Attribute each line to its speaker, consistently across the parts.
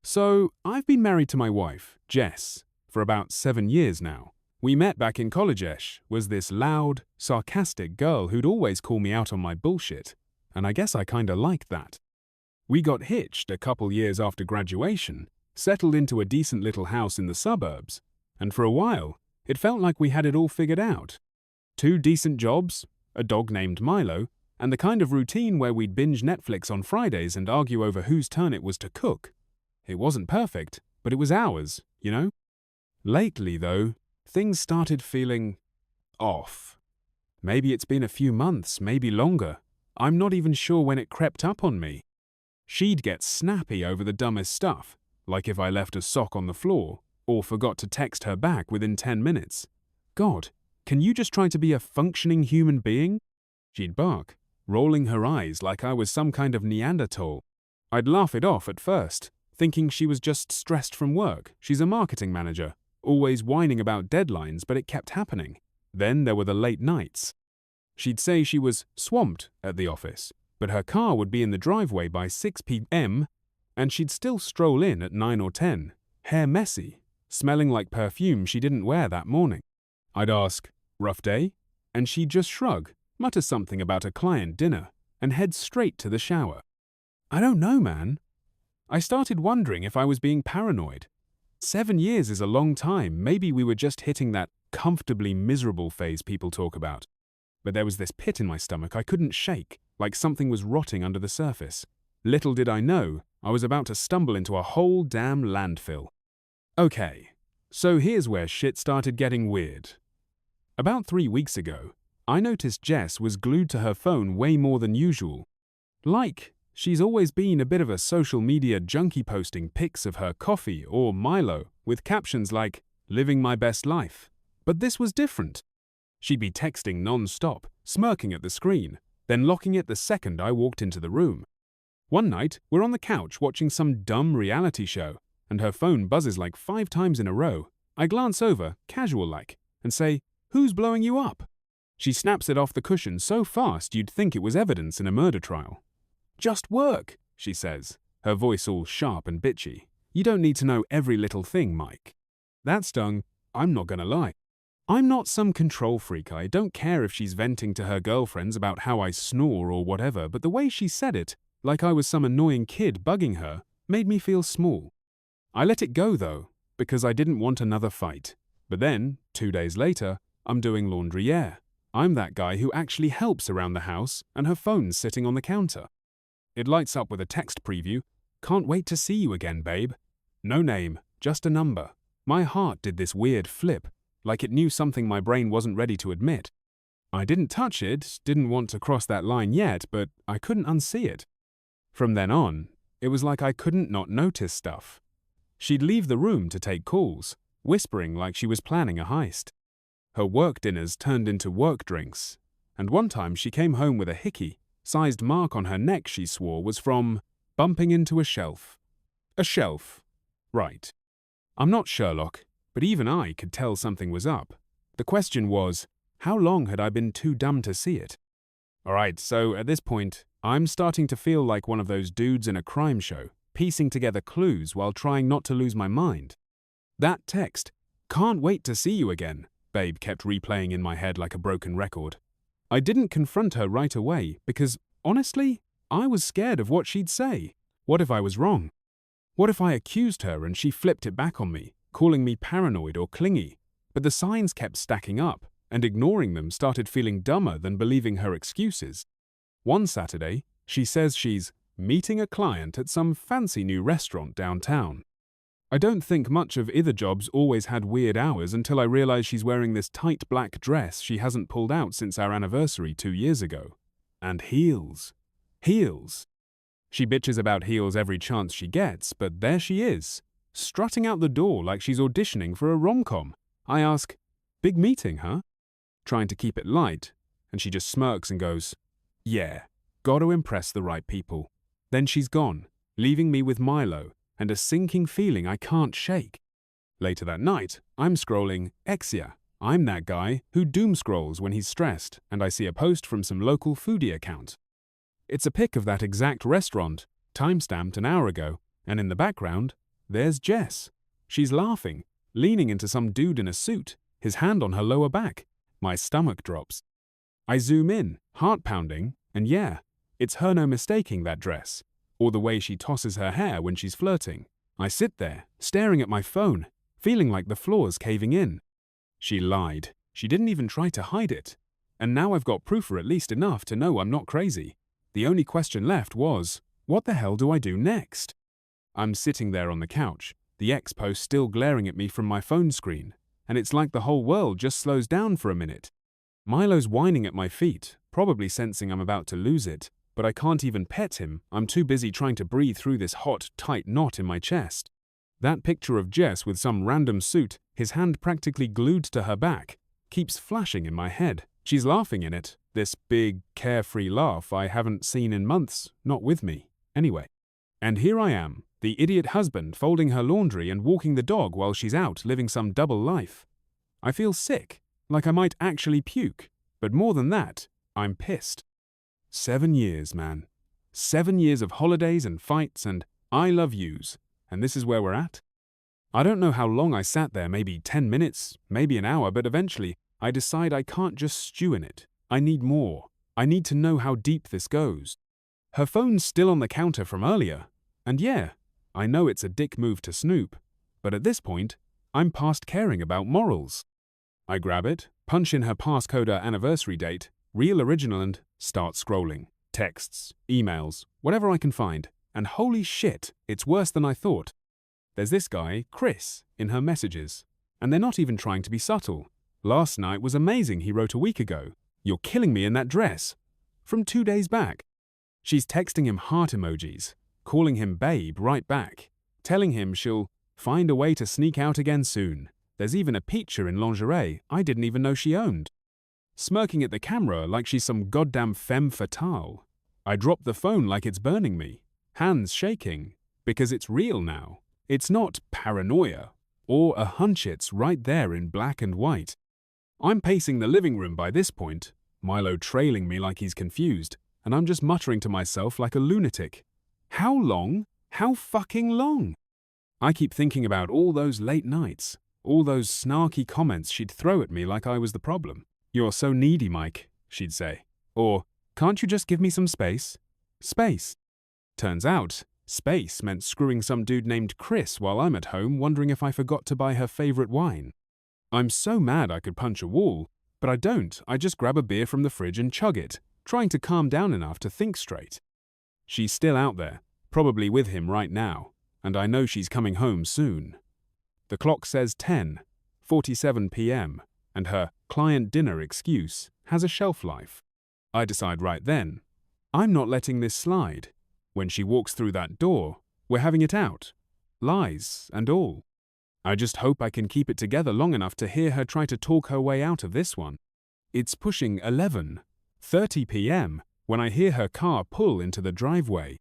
Speaker 1: So, I've been married to my wife, Jess, for about 7 years now. We met back in college-ish, was this loud, sarcastic girl who'd always call me out on my bullshit, and I guess I kinda liked that. We got hitched a couple years after graduation, settled into a decent little house in the suburbs, and for a while, it felt like we had it all figured out. 2 decent jobs, a dog named Milo, and the kind of routine where we'd binge Netflix on Fridays and argue over whose turn it was to cook. It wasn't perfect, but it was ours, you know? Lately, though, things started feeling off. Maybe it's been a few months, maybe longer. I'm not even sure when it crept up on me. She'd get snappy over the dumbest stuff, like if I left a sock on the floor, or forgot to text her back within 10 minutes. God, can you just try to be a functioning human being? She'd bark, rolling her eyes like I was some kind of Neanderthal. I'd laugh it off at first, thinking she was just stressed from work. She's a marketing manager, always whining about deadlines, but it kept happening. Then there were the late nights. She'd say she was swamped at the office, but her car would be in the driveway by 6 p.m., and she'd still stroll in at 9 or 10, hair messy, smelling like perfume she didn't wear that morning. I'd ask, "Rough day?" And she'd just shrug, mutter something about a client dinner, and head straight to the shower. I don't know, man. I started wondering if I was being paranoid. 7 years is a long time. Maybe we were just hitting that comfortably miserable phase people talk about. But there was this pit in my stomach I couldn't shake, like something was rotting under the surface. Little did I know, I was about to stumble into a whole damn landfill. Okay, so here's where shit started getting weird. About 3 weeks ago, I noticed Jess was glued to her phone way more than usual. Like, she's always been a bit of a social media junkie, posting pics of her coffee or Milo with captions like, "Living my best life." But this was different. She'd be texting non-stop, smirking at the screen, then locking it the second I walked into the room. One night, we're on the couch watching some dumb reality show, and her phone buzzes like 5 times in a row. I glance over, casual-like, and say, "Who's blowing you up?" She snaps it off the cushion so fast you'd think it was evidence in a murder trial. "Just work," she says, her voice all sharp and bitchy. "You don't need to know every little thing, Mike." That stung, I'm not gonna lie. I'm not some control freak. I don't care if she's venting to her girlfriends about how I snore or whatever, but the way she said it, like I was some annoying kid bugging her, made me feel small. I let it go, though, because I didn't want another fight. But then, 2 days later, I'm doing laundry. Yeah, I'm that guy who actually helps around the house, and her phone's sitting on the counter. It lights up with a text preview. "Can't wait to see you again, babe." No name, just a number. My heart did this weird flip, like it knew something my brain wasn't ready to admit. I didn't touch it, didn't want to cross that line yet, but I couldn't unsee it. From then on, it was like I couldn't not notice stuff. She'd leave the room to take calls, whispering like she was planning a heist. Her work dinners turned into work drinks, and one time she came home with a hickey-sized mark on her neck she swore was from bumping into a shelf. A shelf. Right. I'm not Sherlock, but even I could tell something was up. The question was, how long had I been too dumb to see it? Alright, so at this point, I'm starting to feel like one of those dudes in a crime show, piecing together clues while trying not to lose my mind. That text, "Can't wait to see you again," babe kept replaying in my head like a broken record. I didn't confront her right away because, honestly, I was scared of what she'd say. What if I was wrong? What if I accused her and she flipped it back on me, calling me paranoid or clingy? But the signs kept stacking up, and ignoring them started feeling dumber than believing her excuses. One Saturday, she says she's meeting a client at some fancy new restaurant downtown. I don't think much of either jobs always had weird hours until I realized she's wearing this tight black dress she hasn't pulled out since our anniversary 2 years ago. And heels. Heels. She bitches about heels every chance she gets, but there she is, strutting out the door like she's auditioning for a rom-com. I ask, "Big meeting, huh?" Trying to keep it light, and she just smirks and goes, "Yeah, gotta impress the right people." Then she's gone, leaving me with Milo and a sinking feeling I can't shake. Later that night, I'm scrolling Exia. I'm that guy who doom scrolls when he's stressed, and I see a post from some local foodie account. It's a pic of that exact restaurant, time-stamped an hour ago, and in the background, there's Jess. She's laughing, leaning into some dude in a suit, his hand on her lower back. My stomach drops. I zoom in, heart pounding, and yeah, it's her no mistaking that dress, or the way she tosses her hair when she's flirting. I sit there, staring at my phone, feeling like the floor's caving in. She lied. She didn't even try to hide it. And now I've got proof, or at least enough to know I'm not crazy. The only question left was, what the hell do I do next? I'm sitting there on the couch, the X post still glaring at me from my phone screen, and it's like the whole world just slows down for a minute. Milo's whining at my feet, probably sensing I'm about to lose it, but I can't even pet him. I'm too busy trying to breathe through this hot, tight knot in my chest. That picture of Jess with some random suit, his hand practically glued to her back, keeps flashing in my head. She's laughing in it, this big, carefree laugh I haven't seen in months, not with me, anyway. And here I am, the idiot husband folding her laundry and walking the dog while she's out living some double life. I feel sick, like I might actually puke, but more than that, I'm pissed. 7 years, man. 7 years of holidays and fights and I love yous, and this is where we're at? I don't know how long I sat there, maybe 10 minutes, maybe an hour, but eventually I decide I can't just stew in it. I need more. I need to know how deep this goes. Her phone's still on the counter from earlier, and yeah, I know it's a dick move to snoop, but at this point, I'm past caring about morals. I grab it, punch in her passcode, her anniversary date, real original, and start scrolling. Texts, emails, whatever I can find, and holy shit, it's worse than I thought. There's this guy, Chris, in her messages, and they're not even trying to be subtle. Last night was amazing, he wrote a week ago. You're killing me in that dress. From 2 days back. She's texting him heart emojis, calling him babe right back, telling him she'll find a way to sneak out again soon. There's even a picture in lingerie I didn't even know she owned. Smirking at the camera like she's some goddamn femme fatale. I drop the phone like it's burning me, hands shaking, because it's real now. It's not paranoia or a hunch, it's right there in black and white. I'm pacing the living room by this point, Milo trailing me like he's confused, and I'm just muttering to myself like a lunatic. How long? How fucking long? I keep thinking about all those late nights, all those snarky comments she'd throw at me like I was the problem. You're so needy, Mike, she'd say. Or, can't you just give me some space? Space. Turns out, space meant screwing some dude named Chris while I'm at home wondering if I forgot to buy her favorite wine. I'm so mad I could punch a wall, but I don't. I just grab a beer from the fridge and chug it, trying to calm down enough to think straight. She's still out there, probably with him right now, and I know she's coming home soon. The clock says 10:47 p.m., and her client dinner excuse has a shelf life. I decide right then, I'm not letting this slide. When she walks through that door, we're having it out. Lies and all. I just hope I can keep it together long enough to hear her try to talk her way out of this one. It's pushing 11:30 p.m. when I hear her car pull into the driveway.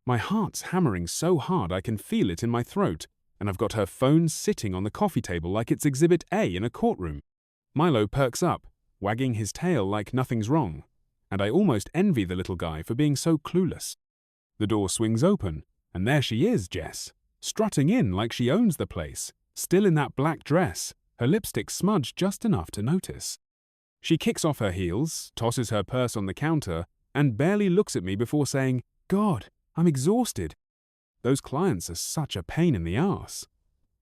Speaker 1: My heart's hammering so hard I can feel it in my throat, and I've got her phone sitting on the coffee table like it's Exhibit A in a courtroom. Milo perks up, wagging his tail like nothing's wrong, and I almost envy the little guy for being so clueless. The door swings open, and there she is, Jess, strutting in like she owns the place, still in that black dress, her lipstick smudged just enough to notice. She kicks off her heels, tosses her purse on the counter, and barely looks at me before saying, God, I'm exhausted. Those clients are such a pain in the ass.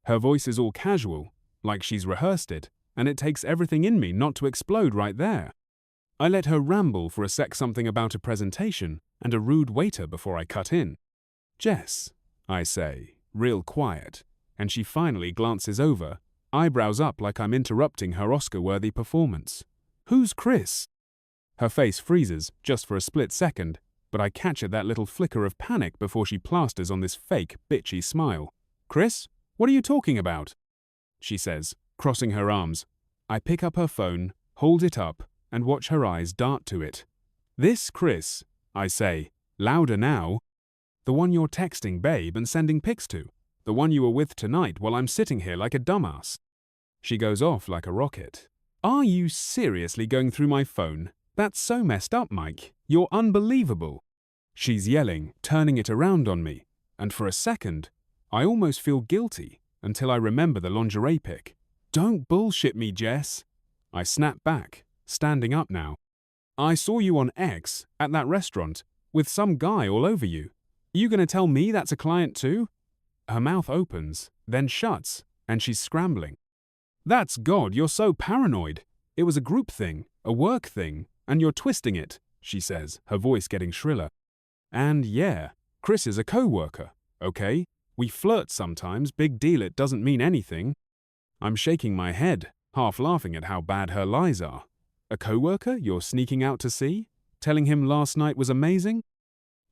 Speaker 1: Her voice is all casual, like she's rehearsed it, and it takes everything in me not to explode right there. I let her ramble for a sec, something about a presentation and a rude waiter before I cut in. Jess, I say, real quiet, and she finally glances over, eyebrows up like I'm interrupting her Oscar-worthy performance. Who's Chris? Her face freezes just for a split second, but I catch at that little flicker of panic before she plasters on this fake, bitchy smile. Chris, what are you talking about? She says, crossing her arms. I pick up her phone, hold it up, and watch her eyes dart to it. This Chris, I say, louder now. The one you're texting babe and sending pics to. The one you were with tonight while I'm sitting here like a dumbass. She goes off like a rocket. Are you seriously going through my phone? That's so messed up, Mike. You're unbelievable. She's yelling, turning it around on me, and for a second, I almost feel guilty until I remember the lingerie pic. Don't bullshit me, Jess. I snap back, standing up now. I saw you on X at that restaurant with some guy all over you. You gonna tell me that's a client too? Her mouth opens, then shuts, and she's scrambling. That's God, you're so paranoid. It was a group thing, a work thing, and you're twisting it, she says, her voice getting shriller. And yeah, Chris is a co-worker, okay? We flirt sometimes, big deal, it doesn't mean anything. I'm shaking my head, half laughing at how bad her lies are. A co-worker you're sneaking out to see? Telling him last night was amazing?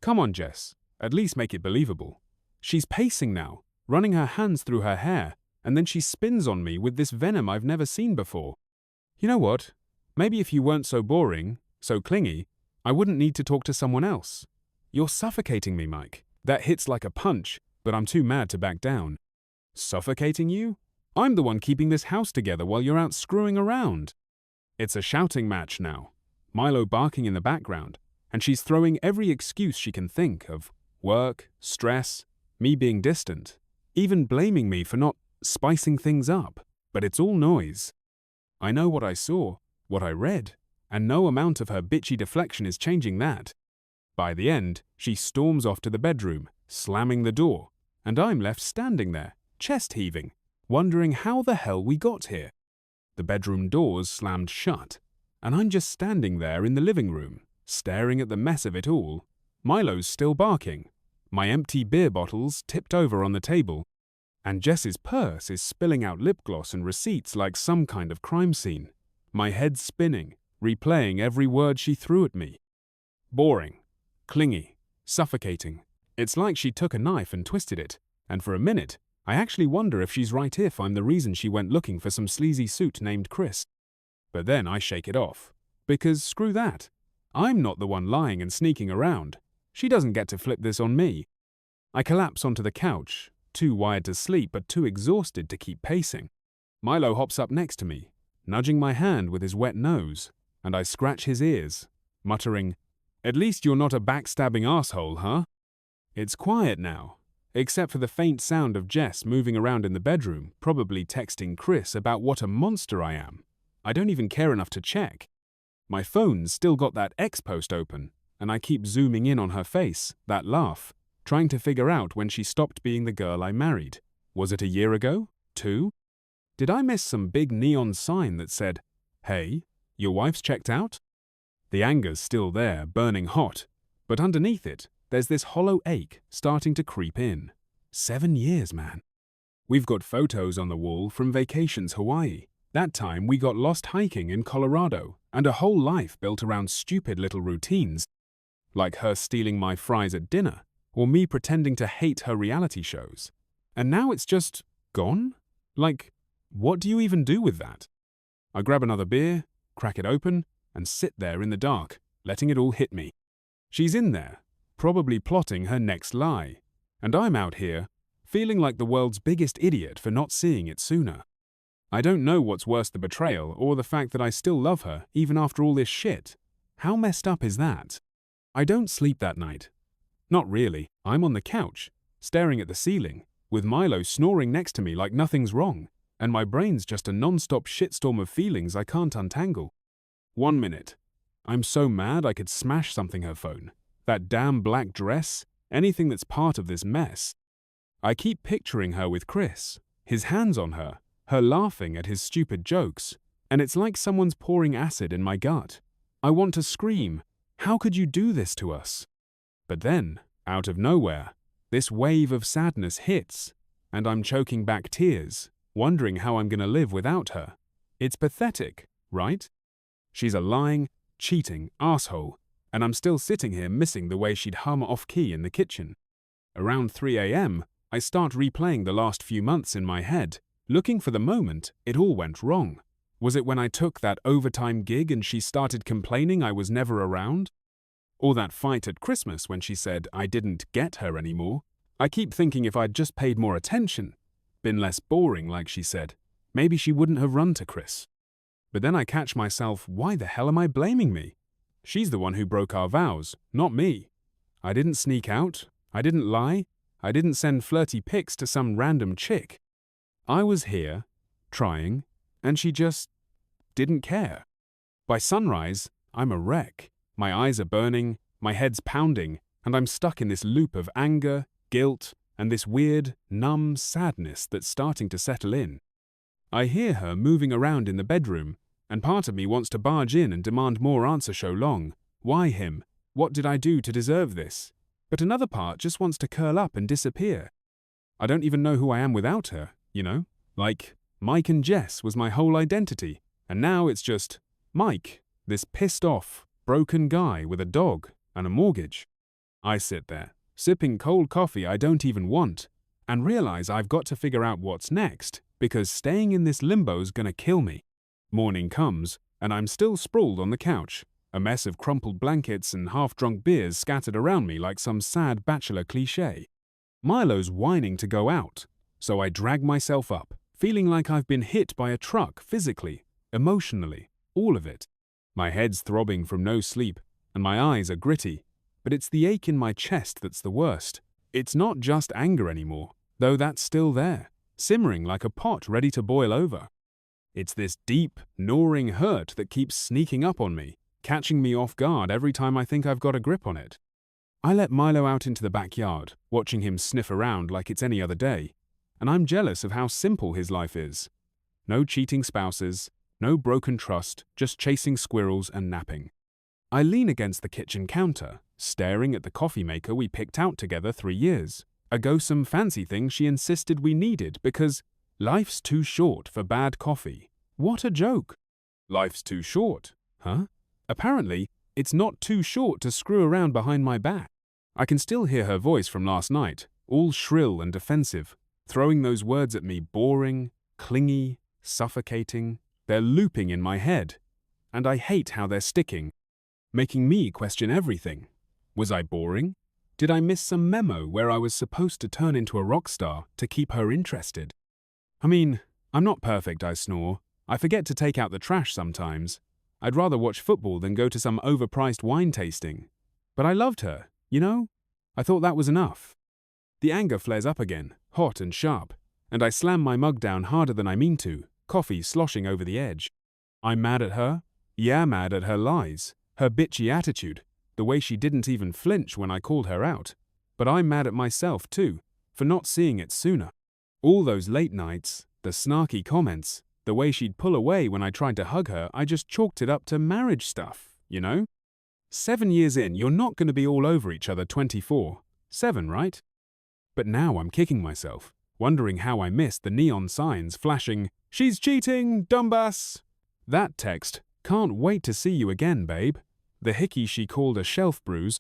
Speaker 1: Come on, Jess, at least make it believable. She's pacing now, running her hands through her hair, and then she spins on me with this venom I've never seen before. You know what? Maybe if you weren't so boring, so clingy, I wouldn't need to talk to someone else. You're suffocating me, Mike. That hits like a punch, but I'm too mad to back down. Suffocating you? I'm the one keeping this house together while you're out screwing around. It's a shouting match now. Milo barking in the background, and she's throwing every excuse she can think of. Work, stress, me being distant, even blaming me for not spicing things up. But it's all noise. I know what I saw, what I read, and no amount of her bitchy deflection is changing that. By the end, she storms off to the bedroom, slamming the door, and I'm left standing there, chest heaving, wondering how the hell we got here. The bedroom doors slammed shut, and I'm just standing there in the living room, staring at the mess of it all. Milo's still barking, my empty beer bottles tipped over on the table, and Jess's purse is spilling out lip gloss and receipts like some kind of crime scene. My head's spinning, replaying every word she threw at me. Boring, clingy, suffocating. It's like she took a knife and twisted it, and for a minute, I actually wonder if she's right if I'm the reason she went looking for some sleazy suit named Chris. But then I shake it off, because screw that. I'm not the one lying and sneaking around. She doesn't get to flip this on me. I collapse onto the couch, too wired to sleep but too exhausted to keep pacing. Milo hops up next to me, nudging my hand with his wet nose, and I scratch his ears, muttering, "At least you're not a backstabbing asshole, huh?" It's quiet now, except for the faint sound of Jess moving around in the bedroom, probably texting Chris about what a monster I am. I don't even care enough to check. My phone's still got that X post open, and I keep zooming in on her face, that laugh, trying to figure out when she stopped being the girl I married. Was it a year ago? 2? Did I miss some big neon sign that said, "Hey, your wife's checked out"? The anger's still there, burning hot, but underneath it, there's this hollow ache starting to creep in. 7 years, man. We've got photos on the wall from vacations Hawaii. That time we got lost hiking in Colorado, and a whole life built around stupid little routines, like her stealing my fries at dinner, or me pretending to hate her reality shows. And now it's just gone? Like, what do you even do with that? I grab another beer, crack it open, and sit there in the dark, letting it all hit me. She's in there, probably plotting her next lie, and I'm out here, feeling like the world's biggest idiot for not seeing it sooner. I don't know what's worse, the betrayal or the fact that I still love her even after all this shit. How messed up is that? I don't sleep that night. Not really. I'm on the couch, staring at the ceiling, with Milo snoring next to me like nothing's wrong, and my brain's just a non-stop shitstorm of feelings I can't untangle. 1 minute. I'm so mad I could smash something her phone. That damn black dress, anything that's part of this mess. I keep picturing her with Chris, his hands on her laughing at his stupid jokes, and it's like someone's pouring acid in my gut. I want to scream, "How could you do this to us?" But then, out of nowhere, this wave of sadness hits, and I'm choking back tears, wondering how I'm gonna live without her. It's pathetic, right? She's a lying, cheating asshole, and I'm still sitting here missing the way she'd hum off-key in the kitchen. Around 3 a.m., I start replaying the last few months in my head, looking for the moment it all went wrong. Was it when I took that overtime gig and she started complaining I was never around? Or that fight at Christmas when she said I didn't get her anymore? I keep thinking if I'd just paid more attention, been less boring like she said, maybe she wouldn't have run to Chris. But then I catch myself, why the hell am I blaming me? She's the one who broke our vows, not me. I didn't sneak out, I didn't lie, I didn't send flirty pics to some random chick. I was here, trying, and she just didn't care. By sunrise, I'm a wreck. My eyes are burning, my head's pounding, and I'm stuck in this loop of anger, guilt, and this weird, numb sadness that's starting to settle in. I hear her moving around in the bedroom, and part of me wants to barge in and demand more answer show long. Why him? What did I do to deserve this? But another part just wants to curl up and disappear. I don't even know who I am without her, you know? Like, Mike and Jess was my whole identity, and now it's just Mike, this pissed off, broken guy with a dog and a mortgage. I sit there, sipping cold coffee I don't even want, and realize I've got to figure out what's next, because staying in this limbo's gonna kill me. Morning comes, and I'm still sprawled on the couch, a mess of crumpled blankets and half-drunk beers scattered around me like some sad bachelor cliché. Milo's whining to go out, so I drag myself up, feeling like I've been hit by a truck physically, emotionally, all of it. My head's throbbing from no sleep, and my eyes are gritty, but it's the ache in my chest that's the worst. It's not just anger anymore, though that's still there, simmering like a pot ready to boil over. It's this deep, gnawing hurt that keeps sneaking up on me, catching me off guard every time I think I've got a grip on it. I let Milo out into the backyard, watching him sniff around like it's any other day, and I'm jealous of how simple his life is. No cheating spouses, no broken trust, just chasing squirrels and napping. I lean against the kitchen counter, staring at the coffee maker we picked out together 3 years ago, some fancy thing she insisted we needed because life's too short for bad coffee. What a joke! Life's too short, huh? Apparently, it's not too short to screw around behind my back. I can still hear her voice from last night, all shrill and defensive, throwing those words at me, boring, clingy, suffocating. They're looping in my head, and I hate how they're sticking, making me question everything. Was I boring? Did I miss some memo where I was supposed to turn into a rock star to keep her interested? I mean, I'm not perfect, I snore. I forget to take out the trash sometimes. I'd rather watch football than go to some overpriced wine tasting. But I loved her, you know? I thought that was enough. The anger flares up again, hot and sharp, and I slam my mug down harder than I mean to, coffee sloshing over the edge. I'm mad at her? Yeah, mad at her lies, her bitchy attitude, the way she didn't even flinch when I called her out. But I'm mad at myself too, for not seeing it sooner. All those late nights, the snarky comments, the way she'd pull away when I tried to hug her, I just chalked it up to marriage stuff, you know? 7 years in, you're not going to be all over each other 24/7, right? But now I'm kicking myself, wondering how I missed the neon signs flashing, "She's cheating, dumbass!" That text, "Can't wait to see you again, babe." The hickey she called a shelf bruise.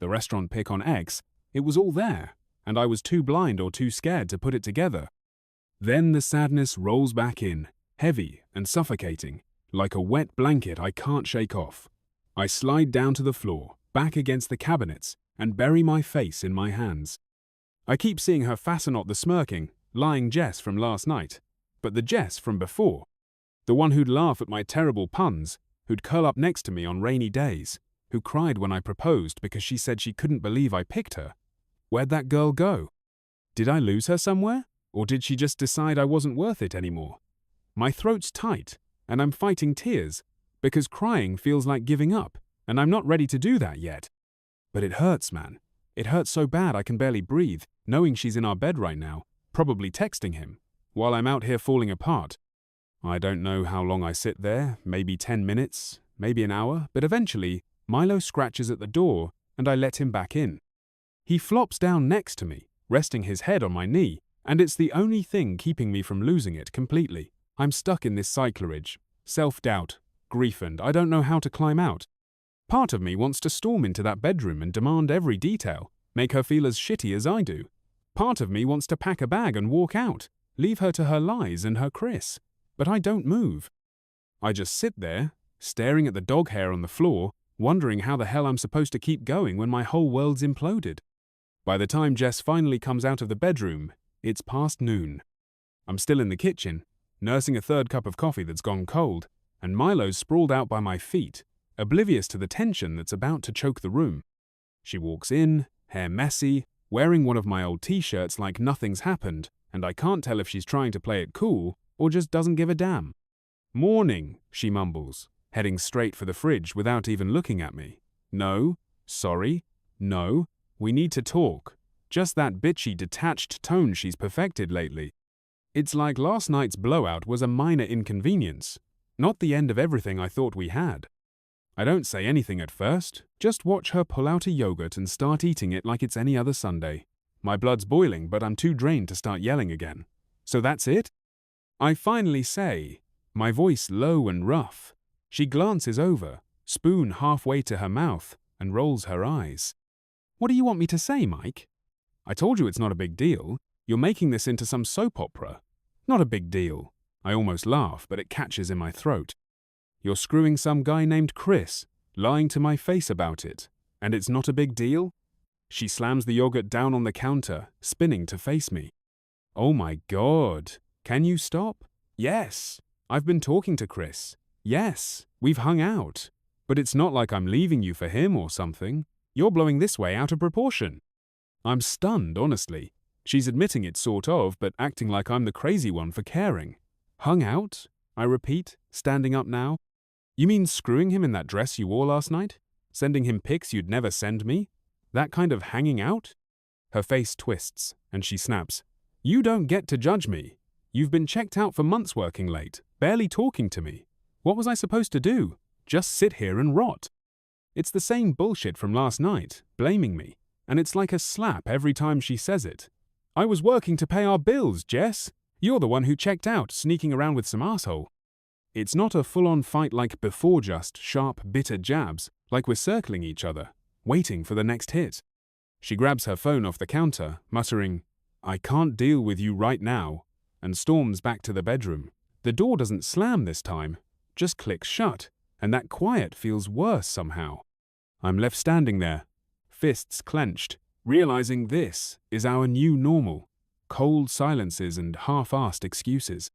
Speaker 1: The restaurant pic on X, it was all there, and I was too blind or too scared to put it together. Then the sadness rolls back in, heavy and suffocating, like a wet blanket I can't shake off. I slide down to the floor, back against the cabinets, and bury my face in my hands. I keep seeing her fasten the smirking, lying Jess from last night, but the Jess from before. The one who'd laugh at my terrible puns, who'd curl up next to me on rainy days, who cried when I proposed because she said she couldn't believe I picked her. Where'd that girl go? Did I lose her somewhere? Or did she just decide I wasn't worth it anymore? My throat's tight, and I'm fighting tears, because crying feels like giving up, and I'm not ready to do that yet. But it hurts, man. It hurts so bad I can barely breathe, knowing she's in our bed right now, probably texting him, while I'm out here falling apart. I don't know how long I sit there, maybe 10 minutes, maybe an hour, but eventually, Milo scratches at the door, and I let him back in. He flops down next to me, resting his head on my knee, and it's the only thing keeping me from losing it completely. I'm stuck in this cyclerage, self-doubt, grief, and I don't know how to climb out. Part of me wants to storm into that bedroom and demand every detail, make her feel as shitty as I do. Part of me wants to pack a bag and walk out, leave her to her lies and her Chris. But I don't move. I just sit there, staring at the dog hair on the floor, wondering how the hell I'm supposed to keep going when my whole world's imploded. By the time Jess finally comes out of the bedroom, it's past noon. I'm still in the kitchen, nursing a third cup of coffee that's gone cold, and Milo's sprawled out by my feet, oblivious to the tension that's about to choke the room. She walks in, hair messy, wearing one of my old t-shirts like nothing's happened, and I can't tell if she's trying to play it cool or just doesn't give a damn. "Morning," she mumbles, heading straight for the fridge without even looking at me. "No, sorry, no, we need to talk." Just that bitchy, detached tone she's perfected lately. It's like last night's blowout was a minor inconvenience, not the end of everything I thought we had. I don't say anything at first, just watch her pull out a yogurt and start eating it like it's any other Sunday. My blood's boiling, but I'm too drained to start yelling again. "So that's it?" I finally say, my voice low and rough. She glances over, spoon halfway to her mouth, and rolls her eyes. "What do you want me to say, Mike?" "I told you it's not a big deal. You're making this into some soap opera." "Not a big deal." I almost laugh, but it catches in my throat. "You're screwing some guy named Chris, lying to my face about it, and it's not a big deal?" She slams the yogurt down on the counter, spinning to face me. "Oh my God. Can you stop?" "Yes. I've been talking to Chris. Yes. We've hung out. But it's not like I'm leaving you for him or something. You're blowing this way out of proportion." I'm stunned, honestly. She's admitting it sort of, but acting like I'm the crazy one for caring. "Hung out?" I repeat, standing up now. "You mean screwing him in that dress you wore last night? Sending him pics you'd never send me? That kind of hanging out?" Her face twists, and she snaps. "You don't get to judge me. You've been checked out for months working late, barely talking to me. What was I supposed to do? Just sit here and rot?" It's the same bullshit from last night, blaming me, and it's like a slap every time she says it. "I was working to pay our bills, Jess. You're the one who checked out, sneaking around with some asshole." It's not a full-on fight like before, just sharp, bitter jabs, like we're circling each other, waiting for the next hit. She grabs her phone off the counter, muttering, "I can't deal with you right now," and storms back to the bedroom. The door doesn't slam this time, just clicks shut, and that quiet feels worse somehow. I'm left standing there, fists clenched, realizing this is our new normal. Cold silences and half-assed excuses.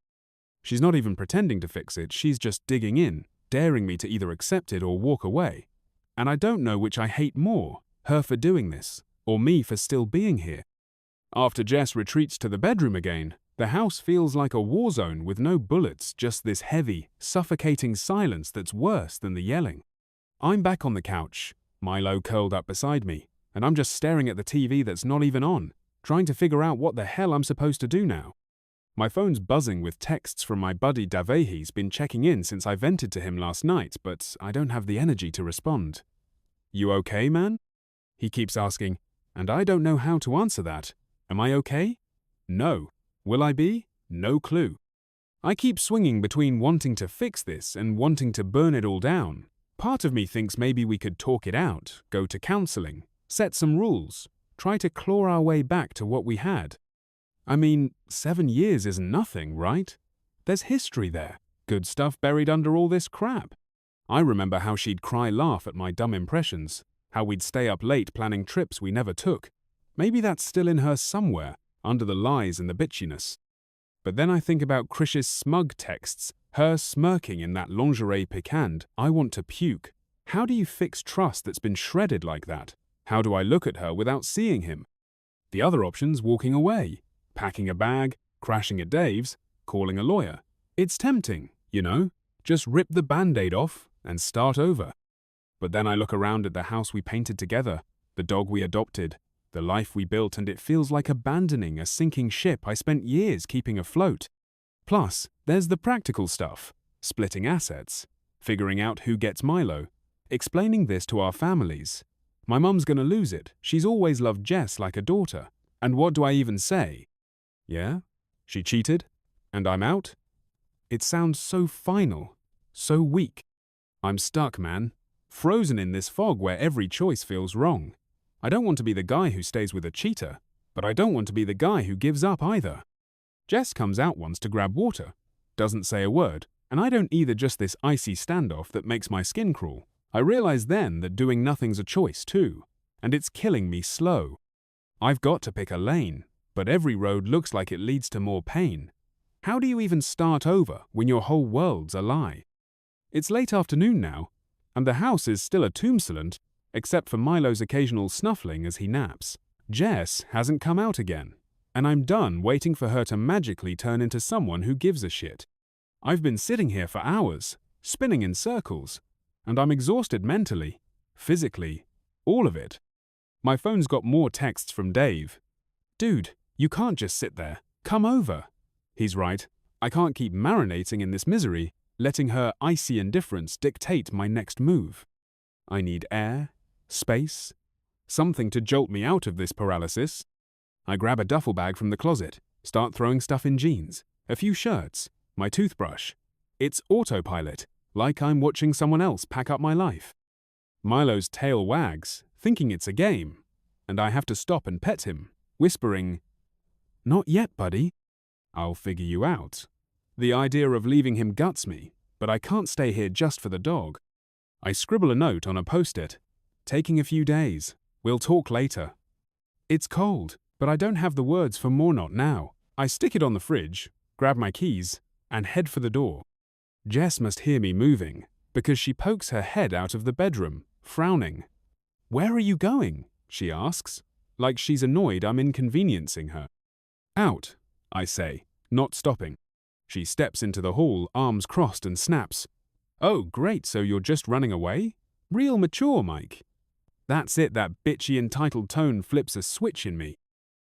Speaker 1: She's not even pretending to fix it, she's just digging in, daring me to either accept it or walk away. And I don't know which I hate more, her for doing this, or me for still being here. After Jess retreats to the bedroom again, the house feels like a war zone with no bullets, just this heavy, suffocating silence that's worse than the yelling. I'm back on the couch, Milo curled up beside me, and I'm just staring at the TV that's not even on, trying to figure out what the hell I'm supposed to do now. My phone's buzzing with texts from my buddy Dave. He's been checking in since I vented to him last night, but I don't have the energy to respond. "You okay, man?" He keeps asking, and I don't know how to answer that. Am I okay? No. Will I be? No clue. I keep swinging between wanting to fix this and wanting to burn it all down. Part of me thinks maybe we could talk it out, go to counseling, set some rules, try to claw our way back to what we had. I mean, 7 years isn't nothing, right? There's history there, good stuff buried under all this crap. I remember how she'd cry-laugh at my dumb impressions, how we'd stay up late planning trips we never took. Maybe that's still in her somewhere, under the lies and the bitchiness. But then I think about Krish's smug texts, her smirking in that lingerie piquant. I want to puke. How do you fix trust that's been shredded like that? How do I look at her without seeing him? The other option's walking away, packing a bag, crashing at Dave's, calling a lawyer. It's tempting, you know? Just rip the Band-Aid off and start over. But then I look around at the house we painted together, the dog we adopted, the life we built, and it feels like abandoning a sinking ship I spent years keeping afloat. Plus, there's the practical stuff, splitting assets, figuring out who gets Milo, explaining this to our families. My mum's gonna lose it. She's always loved Jess like a daughter. And what do I even say? Yeah? She cheated? And I'm out? It sounds so final, so weak. I'm stuck, man. Frozen in this fog where every choice feels wrong. I don't want to be the guy who stays with a cheater, but I don't want to be the guy who gives up either. Jess comes out once to grab water, doesn't say a word, and I don't either. Just this icy standoff that makes my skin crawl. I realize then that doing nothing's a choice too, and it's killing me slow. I've got to pick a lane, but every road looks like it leads to more pain. How do you even start over when your whole world's a lie? It's late afternoon now, and the house is still a tombstone, except for Milo's occasional snuffling as he naps. Jess hasn't come out again, and I'm done waiting for her to magically turn into someone who gives a shit. I've been sitting here for hours, spinning in circles, and I'm exhausted mentally, physically, all of it. My phone's got more texts from Dave. Dude, you can't just sit there. Come over. He's right. I can't keep marinating in this misery, letting her icy indifference dictate my next move. I need air, space, something to jolt me out of this paralysis. I grab a duffel bag from the closet, start throwing stuff in jeans, a few shirts, my toothbrush. It's autopilot, like I'm watching someone else pack up my life. Milo's tail wags, thinking it's a game, and I have to stop and pet him, whispering, "Not yet, buddy. I'll figure you out." The idea of leaving him guts me, but I can't stay here just for the dog. I scribble a note on a post-it. Taking a few days. We'll talk later. It's cold, but I don't have the words for more not now. I stick it on the fridge, grab my keys, and head for the door. Jess must hear me moving, because she pokes her head out of the bedroom, frowning. "Where are you going?" she asks, like she's annoyed I'm inconveniencing her. "Out," I say, not stopping. She steps into the hall, arms crossed, and snaps. "Oh, great, so you're just running away? Real mature, Mike." That's it, that bitchy entitled tone flips a switch in me.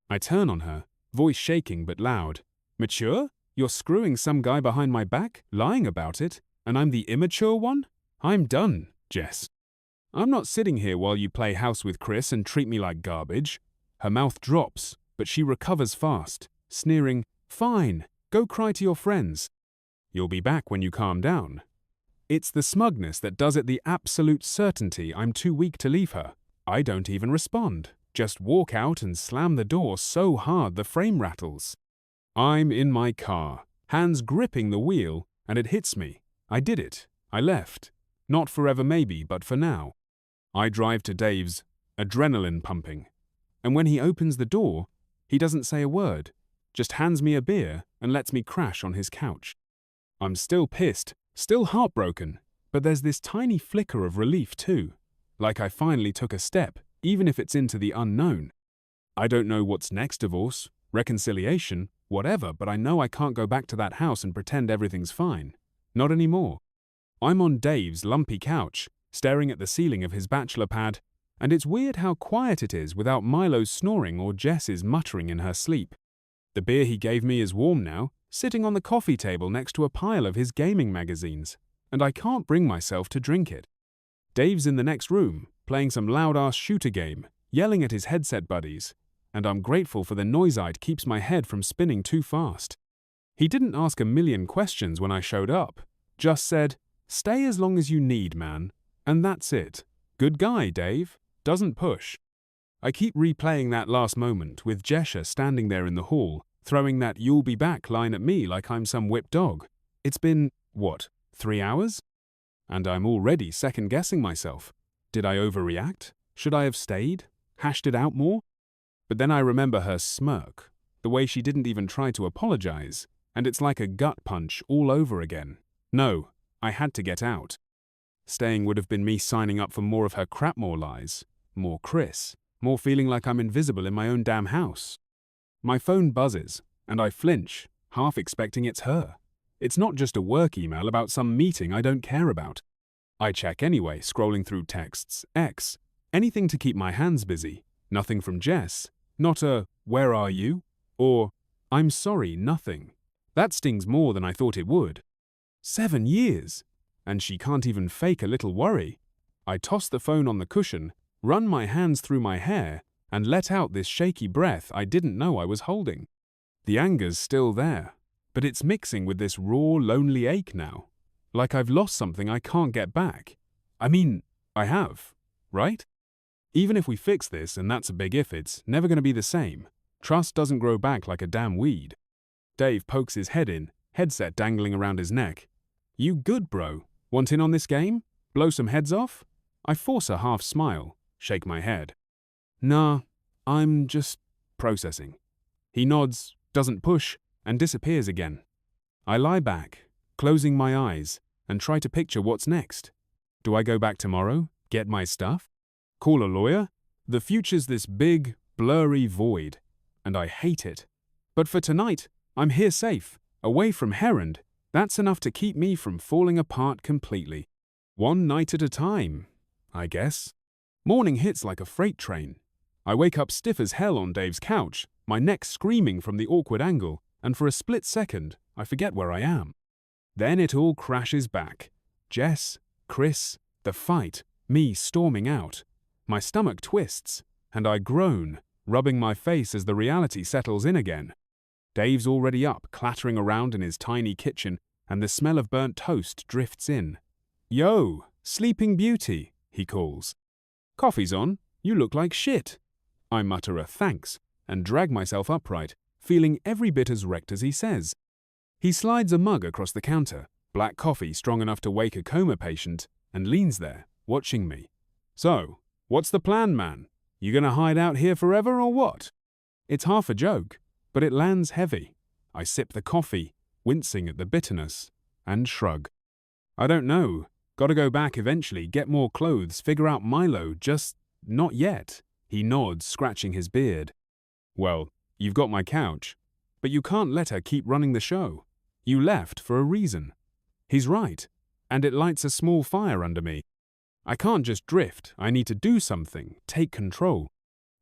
Speaker 1: I turn on her, voice shaking but loud. "Mature? You're screwing some guy behind my back, lying about it, and I'm the immature one? I'm done, Jess. I'm not sitting here while you play house with Chris and treat me like garbage." Her mouth drops, but she recovers fast, sneering, "Fine, go cry to your friends. You'll be back when you calm down." It's the smugness that does it, the absolute certainty I'm too weak to leave her. I don't even respond, just walk out and slam the door so hard the frame rattles. I'm in my car, hands gripping the wheel, and it hits me. I did it. I left. Not forever maybe, but for now. I drive to Dave's, adrenaline pumping. And when he opens the door, he doesn't say a word, just hands me a beer and lets me crash on his couch. I'm still pissed, still heartbroken, but there's this tiny flicker of relief too, like I finally took a step, even if it's into the unknown. I don't know what's next, divorce, reconciliation, whatever, but I know I can't go back to that house and pretend everything's fine. Not anymore. I'm on Dave's lumpy couch, staring at the ceiling of his bachelor pad, and it's weird how quiet it is without Milo's snoring or Jess's muttering in her sleep. The beer he gave me is warm now, sitting on the coffee table next to a pile of his gaming magazines, and I can't bring myself to drink it. Dave's in the next room, playing some loud-ass shooter game, yelling at his headset buddies, and I'm grateful for the noisite keeps my head from spinning too fast. He didn't ask a million questions when I showed up, just said, "Stay as long as you need, man," and that's it. Good guy, Dave. Doesn't push. I keep replaying that last moment with Jesha standing there in the hall, throwing that "you'll be back" line at me like I'm some whipped dog. It's been, 3 hours? And I'm already second-guessing myself. Did I overreact? Should I have stayed? Hashed it out more? But then I remember her smirk, the way she didn't even try to apologize, and it's like a gut punch all over again. No, I had to get out. Staying would have been me signing up for more of her crapmore lies, more Chris, more feeling like I'm invisible in my own damn house. My phone buzzes, and I flinch, half expecting it's her. It's not just a work email about some meeting I don't care about. I check anyway, scrolling through texts, X, anything to keep my hands busy. Nothing from Jess. Not a "where are you?" or "I'm sorry, nothing." That stings more than I thought it would. 7 years! And she can't even fake a little worry. I toss the phone on the cushion, run my hands through my hair, and let out this shaky breath I didn't know I was holding. The anger's still there, but it's mixing with this raw, lonely ache now. Like I've lost something I can't get back. I mean, I have, right? Even if we fix this, and that's a big if, it's never going to be the same. Trust doesn't grow back like a damn weed. Dave pokes his head in, headset dangling around his neck. "You good, bro? Want in on this game? Blow some heads off?" I force a half smile, shake my head. "Nah, I'm just processing." He nods, doesn't push, and disappears again. I lie back, closing my eyes, and try to picture what's next. Do I go back tomorrow, get my stuff? Call a lawyer? The future's this big, blurry void, and I hate it. But for tonight, I'm here safe, away from Herond. That's enough to keep me from falling apart completely. One night at a time, I guess. Morning hits like a freight train. I wake up stiff as hell on Dave's couch, my neck screaming from the awkward angle, and for a split second, I forget where I am. Then it all crashes back. Jess, Chris, the fight, me storming out. My stomach twists, and I groan, rubbing my face as the reality settles in again. Dave's already up, clattering around in his tiny kitchen, and the smell of burnt toast drifts in. "Yo, Sleeping Beauty," he calls. "Coffee's on. You look like shit." I mutter a thanks and drag myself upright, feeling every bit as wrecked as he says. He slides a mug across the counter, black coffee strong enough to wake a coma patient, and leans there, watching me. "So, what's the plan, man? You gonna hide out here forever or what?" It's half a joke, but it lands heavy. I sip the coffee, wincing at the bitterness, and shrug. "I don't know. Gotta go back eventually, get more clothes, figure out Milo, just not yet." He nods, scratching his beard. "Well, you've got my couch, but you can't let her keep running the show. You left for a reason." He's right, and it lights a small fire under me. I can't just drift, I need to do something, take control.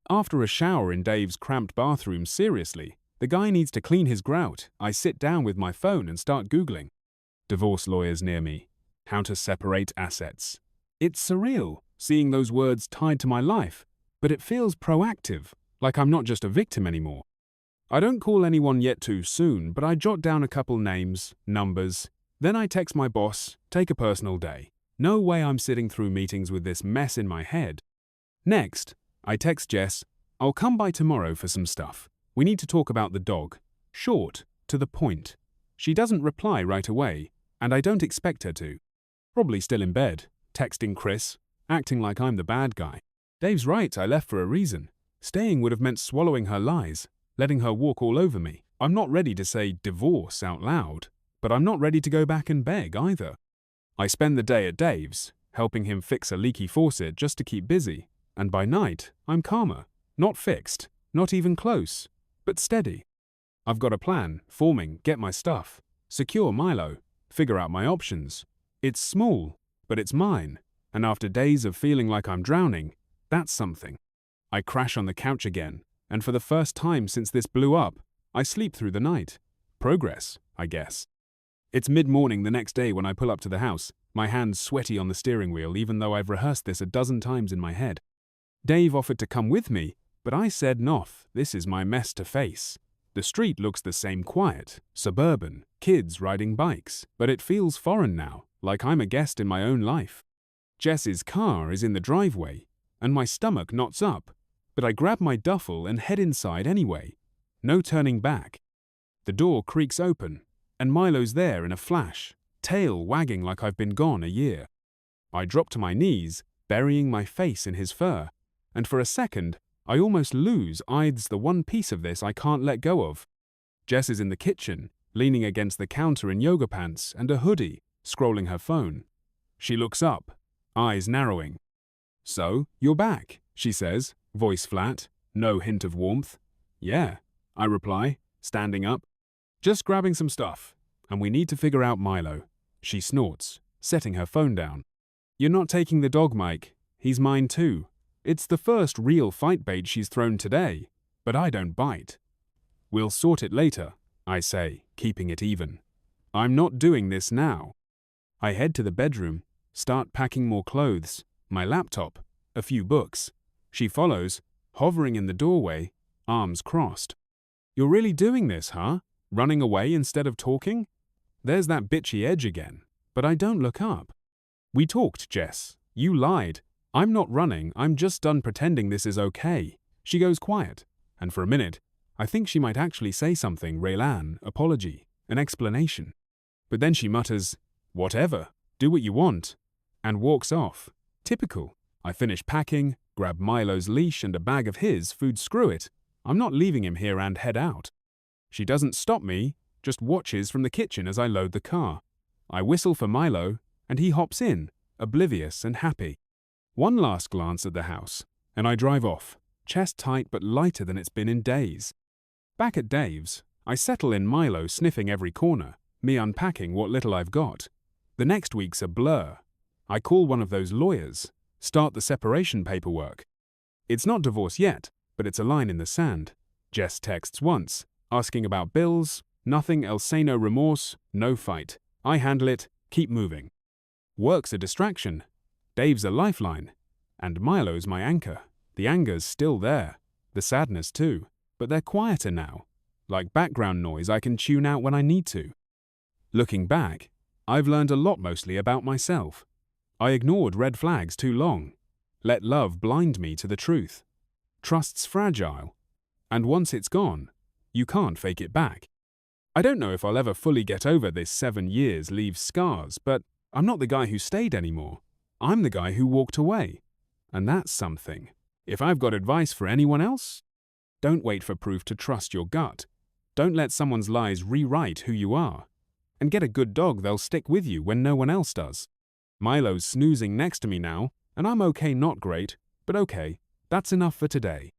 Speaker 1: After a shower in Dave's cramped bathroom, seriously, the guy needs to clean his grout. I sit down with my phone and start Googling. Divorce lawyers near me. How to separate assets. It's surreal, seeing those words tied to my life, but it feels proactive, like I'm not just a victim anymore. I don't call anyone yet too soon, but I jot down a couple names, numbers. Then I text my boss, take a personal day. No way I'm sitting through meetings with this mess in my head. Next, I text Jess, "I'll come by tomorrow for some stuff. We need to talk about the dog." Short, to the point. She doesn't reply right away, and I don't expect her to. Probably still in bed, texting Chris, acting like I'm the bad guy. Dave's right, I left for a reason. Staying would have meant swallowing her lies, letting her walk all over me. I'm not ready to say divorce out loud, but I'm not ready to go back and beg either. I spend the day at Dave's, helping him fix a leaky faucet just to keep busy, and by night, I'm calmer. Not fixed, not even close, but steady. I've got a plan, forming, get my stuff, secure Milo, figure out my options. It's small, but it's mine, and after days of feeling like I'm drowning, that's something. I crash on the couch again, and for the first time since this blew up, I sleep through the night. Progress, I guess. It's mid-morning the next day when I pull up to the house, my hands sweaty on the steering wheel even though I've rehearsed this a dozen times in my head. Dave offered to come with me, but I said noth, this is my mess to face. The street looks the same quiet, suburban, kids riding bikes, but it feels foreign now, like I'm a guest in my own life. Jess's car is in the driveway, and my stomach knots up, but I grab my duffel and head inside anyway. No turning back. The door creaks open, and Milo's there in a flash, tail wagging like I've been gone a year. I drop to my knees, burying my face in his fur, and for a second, I almost lose Ithe's the one piece of this I can't let go of. Jess is in the kitchen, leaning against the counter in yoga pants and a hoodie, scrolling her phone. She looks up, eyes narrowing. "So, you're back," she says, voice flat, no hint of warmth. "Yeah," I reply, standing up. "Just grabbing some stuff, and we need to figure out Milo." She snorts, setting her phone down. "You're not taking the dog, Mike. He's mine too. It's the first real fight bait she's thrown today, but I don't bite." "We'll sort it later," I say, keeping it even. "I'm not doing this now." I head to the bedroom, start packing more clothes, my laptop, a few books. She follows, hovering in the doorway, arms crossed. "You're really doing this, huh? Running away instead of talking?" There's that bitchy edge again, but I don't look up. "We talked, Jess. You lied. I'm not running, I'm just done pretending this is okay." She goes quiet, and for a minute, I think she might actually say something, Raylan, apology, an explanation. But then she mutters, "Whatever, do what you want," and walks off. Typical. I finish packing, grab Milo's leash and a bag of his food, screw it. I'm not leaving him here and head out. She doesn't stop me, just watches from the kitchen as I load the car. I whistle for Milo, and he hops in, oblivious and happy. One last glance at the house, and I drive off, chest tight but lighter than it's been in days. Back at Dave's, I settle in Milo sniffing every corner, me unpacking what little I've got. The next week's a blur. I call one of those lawyers, start the separation paperwork. It's not divorce yet, but it's a line in the sand. Jess texts once, asking about bills, nothing else, say no remorse, no fight. I handle it, keep moving. Work's a distraction. Dave's a lifeline. And Milo's my anchor. The anger's still there. The sadness too. But they're quieter now. Like background noise I can tune out when I need to. Looking back, I've learned a lot mostly about myself. I ignored red flags too long. Let love blind me to the truth. Trust's fragile. And once it's gone, you can't fake it back. I don't know if I'll ever fully get over this 7 years leaves scars, but I'm not the guy who stayed anymore. I'm the guy who walked away. And that's something. If I've got advice for anyone else, don't wait for proof to trust your gut. Don't let someone's lies rewrite who you are. And get a good dog, they'll stick with you when no one else does. Milo's snoozing next to me now, and I'm okay, not great, but okay, that's enough for today.